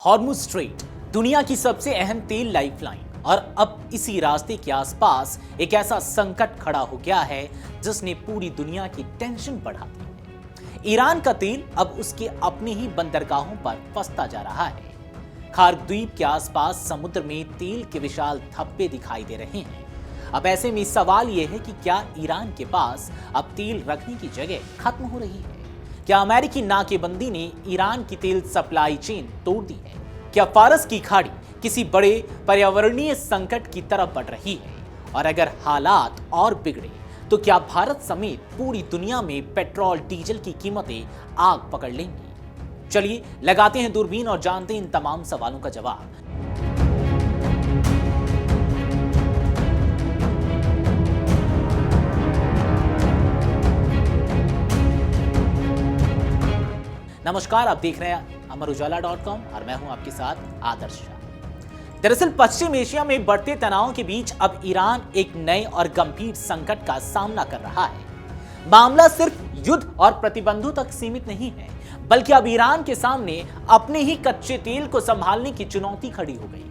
Hormuz straight दुनिया की सबसे अहम तेल लाइफलाइन और अब इसी रास्ते के आसपास एक ऐसा संकट खड़ा हो गया है जिसने पूरी दुनिया की टेंशन बढ़ा दी है। ईरान का तेल अब उसके अपने ही बंदरगाहों पर फंसता जा रहा है। खार्क द्वीप के आसपास समुद्र में तेल के विशाल धब्बे दिखाई दे रहे हैं। अब ऐसे में सवाल यह है कि क्या ईरान के पास अब तेल रखने की जगह खत्म हो रही है? क्या अमेरिकी नाकेबंदी ने ईरान की तेल सप्लाई चेन तोड़ दी है? क्या फारस की खाड़ी किसी बड़े पर्यावरणीय संकट की तरफ बढ़ रही है? और अगर हालात और बिगड़े तो क्या भारत समेत पूरी दुनिया में पेट्रोल डीजल की कीमतें आग पकड़ लेंगी? चलिए लगाते हैं दूरबीन और जानते हैं इन तमाम सवालों का जवाब। नमस्कार, आप देख रहे हैं अमरउजाला.com और मैं हूं आपके साथ आदर्श शाह। दरअसल पश्चिम एशिया में बढ़ते तनाव के बीच अब ईरान एक नए और गंभीर संकट का सामना कर रहा है। मामला सिर्फ युद्ध और प्रतिबंधों तक सीमित नहीं है, बल्कि अब ईरान के सामने अपने ही कच्चे तेल को संभालने की चुनौती खड़ी हो गई है।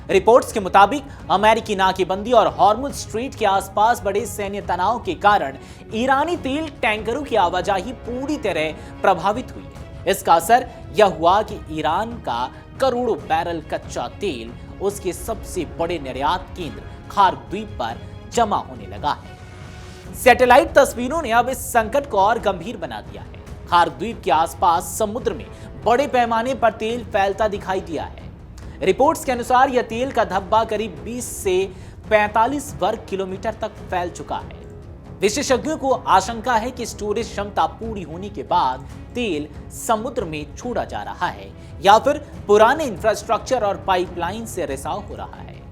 रिपोर्ट्स के मुताबिक अमेरिकी नाकेबंदी और हॉर्मुज़ स्ट्रेट के आसपास बड़े सैन्य तनाव के कारण ईरानी तेल टैंकरों की आवाजाही पूरी तरह प्रभावित हुई है। इसका असर यह हुआ कि ईरान का करोड़ों बैरल कच्चा तेल उसके सबसे बड़े निर्यात केंद्र खार्क द्वीप पर जमा होने लगा है। सैटेलाइट तस्वीरों ने अब इस संकट को और गंभीर बना दिया है। खार्क द्वीप के आसपास समुद्र में बड़े पैमाने पर तेल फैलता दिखाई दिया है। रिपोर्ट्स के अनुसार यह तेल का धब्बा करीब 20 से 45 वर्ग किलोमीटर तक फैल चुका है। विशेषज्ञों को आशंका है कि स्टोरेज क्षमता पूरी होने के बाद तेल समुद्र में छोड़ा जा रहा है या फिर पुराने इंफ्रास्ट्रक्चर और पाइपलाइन से रिसाव हो रहा है।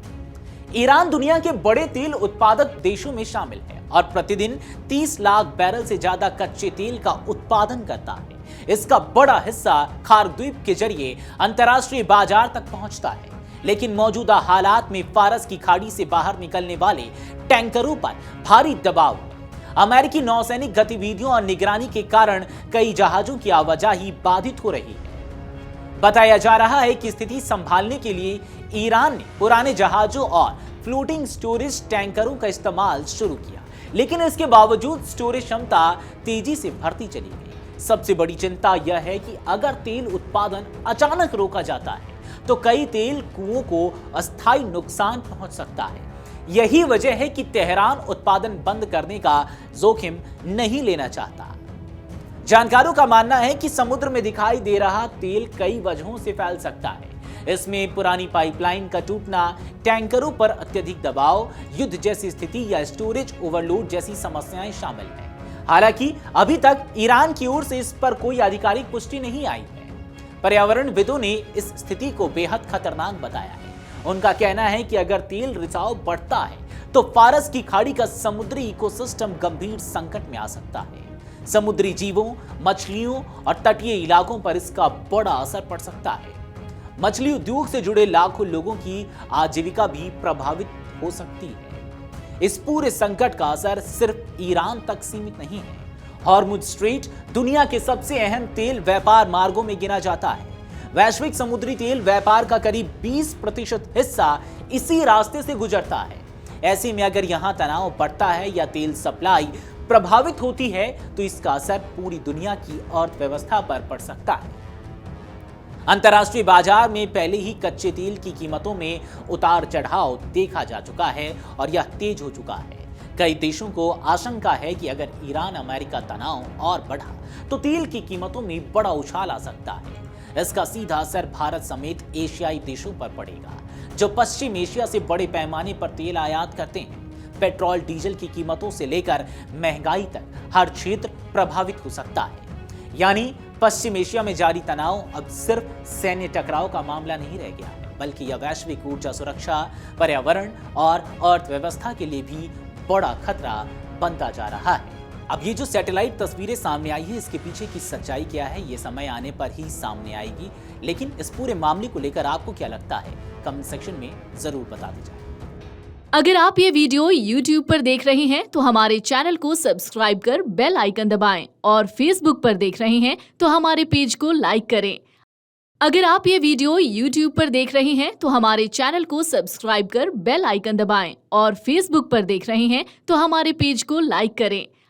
ईरान दुनिया के बड़े तेल उत्पादक देशों में शामिल है और प्रतिदिन 30 लाख बैरल से ज्यादा कच्चे तेल का उत्पादन करता है। इसका बड़ा हिस्सा खार्क द्वीप के जरिए अंतर्राष्ट्रीय बाजार तक पहुंचता है, लेकिन मौजूदा हालात में फारस की खाड़ी से बाहर निकलने वाले टैंकरों पर भारी दबाव, अमेरिकी नौसैनिक गतिविधियों और निगरानी के कारण कई जहाजों की आवाजाही बाधित हो रही है। बताया जा रहा है कि स्थिति संभालने के लिए ईरान ने पुराने जहाजों और फ्लोटिंग स्टोरेज टैंकरों का इस्तेमाल शुरू किया, लेकिन इसके बावजूद स्टोरेज क्षमता तेजी से बढ़ती चली गई। सबसे बड़ी चिंता यह है कि अगर तेल उत्पादन अचानक रोका जाता है तो कई तेल कुओं को अस्थायी नुकसान पहुंच सकता है। यही वजह है कि तेहरान उत्पादन बंद करने का जोखिम नहीं लेना चाहता। जानकारों का मानना है कि समुद्र में दिखाई दे रहा तेल कई वजहों से फैल सकता है। इसमें पुरानी पाइपलाइन का टूटना, टैंकरों पर अत्यधिक दबाव, युद्ध जैसी स्थिति या स्टोरेज ओवरलोड जैसी समस्याएं शामिल हैं। हालांकि अभी तक ईरान की ओर से इस पर कोई आधिकारिक पुष्टि नहीं आई है। पर्यावरणविदों ने इस स्थिति को बेहद खतरनाक बताया है। उनका कहना है कि अगर तेल रिसाव बढ़ता है तो फारस की खाड़ी का समुद्री इकोसिस्टम गंभीर संकट में आ सकता है। समुद्री जीवों, मछलियों और तटीय इलाकों पर इसका बड़ा असर पड़ सकता है। मछली उद्योग से जुड़े लाखों लोगों की आजीविका भी प्रभावित हो सकती है। इस पूरे संकट का असर सिर्फ ईरान तक सीमित नहीं है। हॉर्मुज़ स्ट्रेट दुनिया के सबसे अहम तेल व्यापार मार्गों में गिना जाता है। वैश्विक समुद्री तेल व्यापार का करीब 20% हिस्सा इसी रास्ते से गुजरता है। ऐसे में अगर यहां तनाव बढ़ता है या तेल सप्लाई प्रभावित होती है तो इसका असर पूरी दुनिया की अर्थव्यवस्था पर पड़ सकता है। अंतर्राष्ट्रीय बाजार में पहले ही कच्चे तेल की कीमतों में उतार चढ़ाव देखा जा चुका है और यह तेज हो चुका है। कई देशों को आशंका है कि अगर ईरान अमेरिका तनाव और बढ़ा तो तेल की कीमतों में बड़ा उछाल आ सकता है। इसका सीधा असर भारत समेत एशियाई देशों पर पड़ेगा, जो पश्चिम एशिया से बड़े पैमाने पर तेल आयात करते हैं। पेट्रोल डीजल की कीमतों से लेकर महंगाई तक हर क्षेत्र प्रभावित हो सकता है। यानी पश्चिम एशिया में जारी तनाव अब सिर्फ सैन्य टकराव का मामला नहीं रह गया है, बल्कि यह वैश्विक ऊर्जा सुरक्षा, पर्यावरण और अर्थव्यवस्था के लिए भी बड़ा खतरा बनता जा रहा है। अब ये जो सैटेलाइट तस्वीरें सामने आई है, इसके पीछे की सच्चाई क्या है, ये समय आने पर ही सामने आएगी। लेकिन इस पूरे मामले को लेकर आपको क्या लगता है, कमेंट सेक्शन में जरूर बता दीजिए। अगर आप ये वीडियो YouTube पर देख रहे हैं तो हमारे चैनल को सब्सक्राइब कर बेल आइकन दबाएं और Facebook पर देख रहे हैं तो हमारे पेज को लाइक करें। अगर आप ये वीडियो YouTube पर देख रहे हैं तो हमारे चैनल को सब्सक्राइब कर बेल आइकन दबाएं और Facebook पर देख रहे हैं तो हमारे पेज को लाइक करें।